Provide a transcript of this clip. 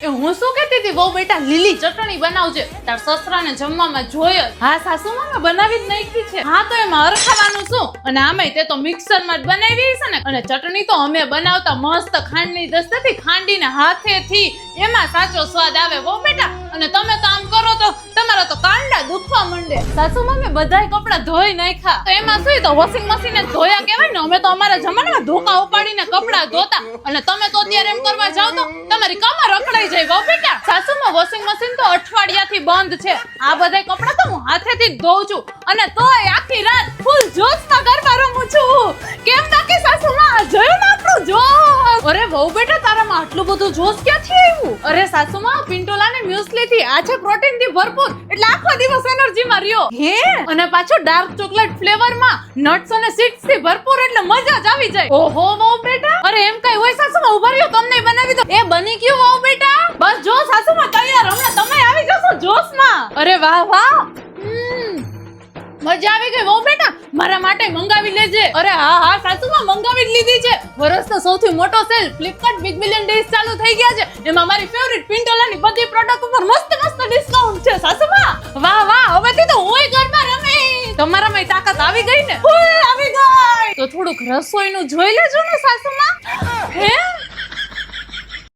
એ હું શું કહેતી હતી, બહુ બેટા લીલી ચટણી બનાવજે, તાર સસરાને જમવામાં જોઈએ. હા સાસુમાં મેં બનાવી જ નાખી છે. હા તો એમાં હરખાવાનું શું, અને આમાંય તે તો મિક્સરમાં જ બનાવી છે ને. અને ચટણી તો અમે બનાવતા મસ્ત ખાંડની દસ્તેથી ખાંડીને હાથેથી, એમાં સાચો સ્વાદ આવે બહુ બેટા. અને તમે તો આમ કરો તો તમારા તો કાંડા દુખવા માંડે. સાસુમાં મેં બધાય કપડા ધોઈ નાખ્યા, તો એમાં શું, તો વોશિંગ મશીને ધોયા કહેવાય ને. અમે તો અમારા જમાનામાં ધોકા ઉપાડીને કપડા ધોતા, અને તમે તો અત્યારે એમ કરવા જાવ તો તમારી કમર રખડાઈ જાય બહુ બેટા. સાસુમાં વોશિંગ મશીન તો અઠવાડિયાથી બંધ છે. આ બધાય કપડા તો હું હાથેથી જ ધોઉં છું, અને તોય આખી રાત ફૂલ જોશમાં ગરબા રમું છું. કેમ બાકી સાસુમાં જોયું ને આપણું જોશ? અરે બહુ બેટા તારામાં આટલું બધું જોશ ક્યાંથી આવ્યું? અરે સાસુમાં પિન્ટોલાને મ્યુસ્લી થી આ છે પ્રોટીન થી ભરપૂર, એટલે આખો દિવસ એનર્જી માં રહ્યો. હે, અને પાછો ડાર્ક ચોકલેટ ફ્લેવર માં નટ્સ અને સીડ્સ થી ભરપૂર, એટલે મજા જ આવી જાય. ઓહો બહુ બેટા, અરે એમ કઈ હોય સાસુમાં, ઉભા રહ્યો તમને બનાવી દો. એ બની ગયું બહુ બેટા, બસ જો સાસુમાં તૈયાર, હમણાં તમે આવી જશો જોશમાં. અરે વાહ વાહ, મજા આવી ગઈ બહુ બેટા, મારા માટે મંગાવી લેજે. અરે હા હા સાસુમાં મંગાવી જ લીધી છે. વર્ષનો સૌથી મોટો cell Flipkart big billion days ચાલુ થઈ ગયા છે. એમાં મારી ફેવરિટ પિન્ટોલાની બધી પ્રોડક્ટ ઉપર મસ્ત મસ્ત ડિસ્કાઉન્ટ છે સાસુમાં. વાહ વાહ, હવેથી તો હુંય ગરબા રમી. તમારામાં તાકાત આવી ગઈ ને? આવી ગઈ. તો થોડુંક રસોઈનું જોઈ લેજો ને સાસુમાં. હે